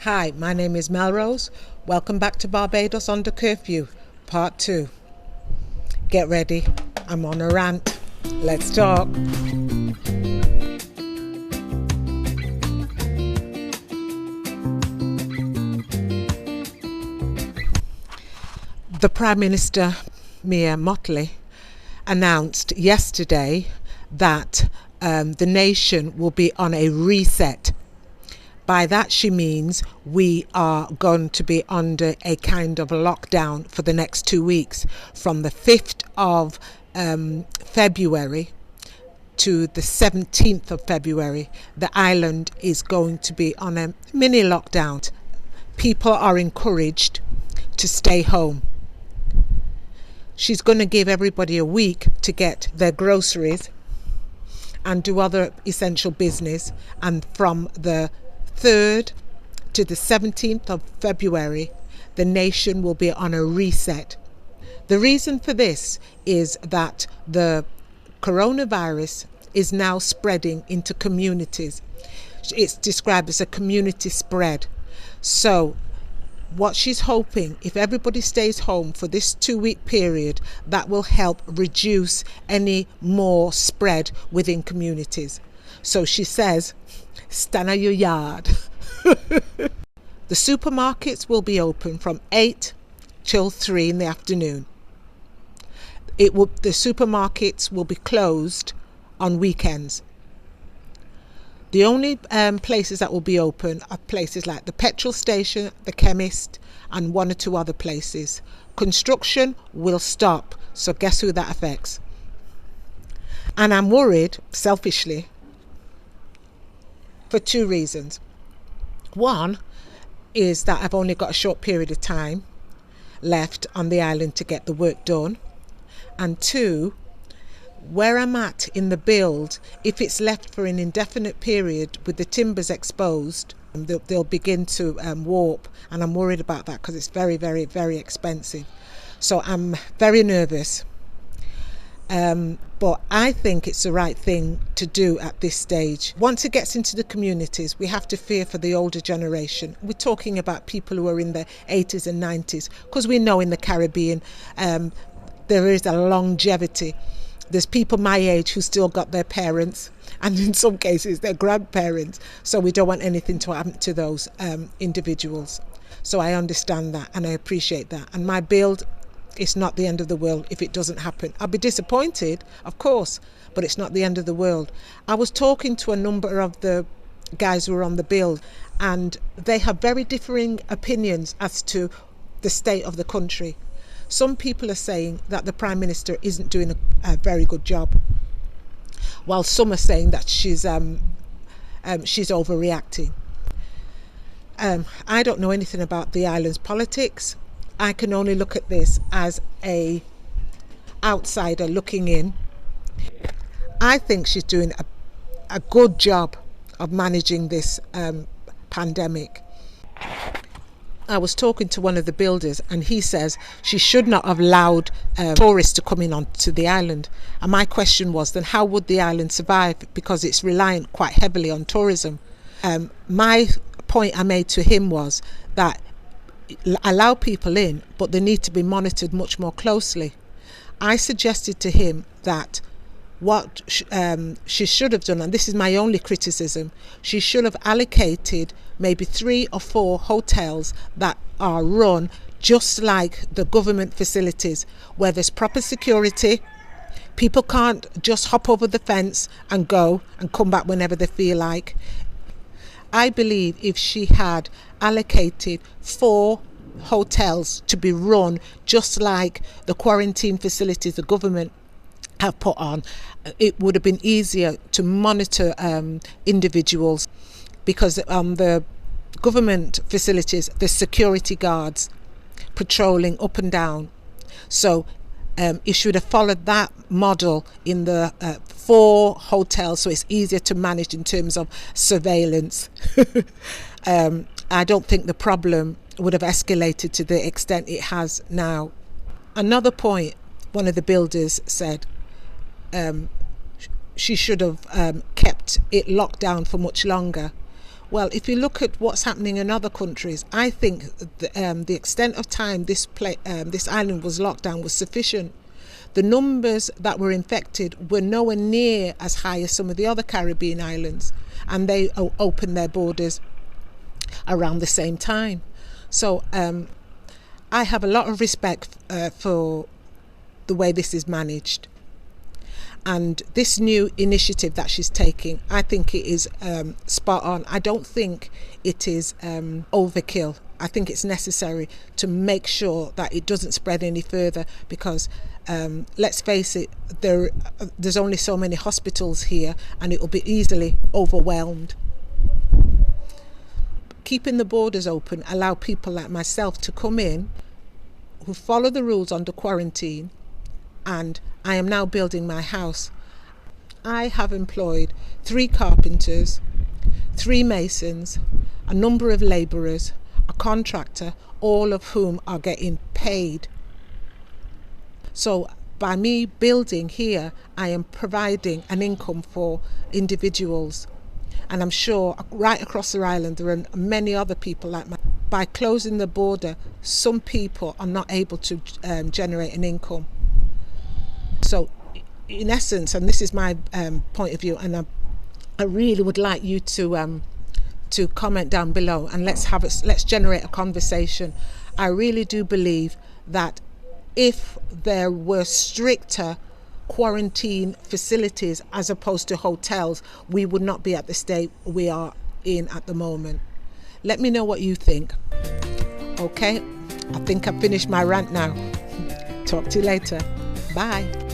Hi, my name is Melrose. Welcome back to Barbados under curfew, part 2. Get ready, I'm on a rant. Let's talk. The Prime Minister, Mia Mottley, announced yesterday that the nation will be on a reset. By that she means we are going to be under a kind of lockdown for the next 2 weeks, from the 5th of February to the 17th of February. The island is going to be on a mini lockdown. People are encouraged to stay home. She's going to give everybody a week to get their groceries and do other essential business, and from the 3rd to the 17th of February, the nation will be on a reset. The reason for this is that the coronavirus is now spreading into communities. It's described as a community spread. So what she's hoping, if everybody stays home for this 2-week period, that will help reduce any more spread within communities. So she says, stand at your yard. The supermarkets will be open from 8 till 3 in the afternoon. The supermarkets will be closed on weekends. The only places that will be open are places like the petrol station, the chemist, and 1 or 2 other places. Construction will stop, so guess who that affects? And I'm worried, selfishly, for 2 reasons. One is that I've only got a short period of time left on the island to get the work done. And 2, where I'm at in the build, if it's left for an indefinite period with the timbers exposed, they'll begin to warp, and I'm worried about that because it's very, very, very expensive. So I'm very nervous. But I think it's the right thing to do at this stage. Once it gets into the communities, we have to fear for the older generation. We're talking about people who are in their 80s and 90s, because we know in the Caribbean there is a longevity. There's people my age who still got their parents, and in some cases their grandparents. So we don't want anything to happen to those individuals. So I understand that and I appreciate that. And my build, it's not the end of the world if it doesn't happen. I'll be disappointed, of course, but it's not the end of the world. I was talking to a number of the guys who were on the build, and they have very differing opinions as to the state of the country. Some people are saying that the Prime Minister isn't doing a very good job, while some are saying that she's overreacting. I don't know anything about the island's politics. I can only look at this as a outsider looking in. I think she's doing a good job of managing this pandemic. I was talking to one of the builders, and he says she should not have allowed tourists to come in onto the island. And my question was, then how would the island survive? Because it's reliant quite heavily on tourism. My point I made to him was that allow people in, but they need to be monitored much more closely. I suggested to him that what she should have done, and this is my only criticism, she should have allocated maybe 3 or 4 hotels that are run just like the government facilities, where there's proper security. People can't just hop over the fence and go and come back whenever they feel like. I believe if she had allocated 4 hotels to be run just like the quarantine facilities the government have put on, it would have been easier to monitor individuals, because the government facilities, the security guards patrolling up and down. So it should have followed that model in the 4 hotels, so it's easier to manage in terms of surveillance. I don't think the problem would have escalated to the extent it has now. Another point, one of the builders said, she should have kept it locked down for much longer. Well, if you look at what's happening in other countries, I think the extent of time this island was locked down was sufficient. The numbers that were infected were nowhere near as high as some of the other Caribbean islands, and they opened their borders around the same time. So I have a lot of respect for the way this is managed. And this new initiative that she's taking, I think it is spot on. I don't think it is overkill. I think it's necessary to make sure that it doesn't spread any further, because let's face it, there's only so many hospitals here, and it will be easily overwhelmed. Keeping the borders open allow people like myself to come in who follow the rules under quarantine, and I am now building my house. I have employed 3 carpenters, 3 masons, a number of labourers, a contractor, all of whom are getting paid. So by me building here, I am providing an income for individuals. And I'm sure right across the island there are many other people like me. By closing the border, some people are not able to generate an income. So in essence, and this is my point of view, and I really would like you to comment down below, and let's generate a conversation. I really do believe that if there were stricter quarantine facilities as opposed to hotels, we would not be at the state we are in at the moment. Let me know what you think. Okay, I think I've finished my rant now. Talk to you later. Bye.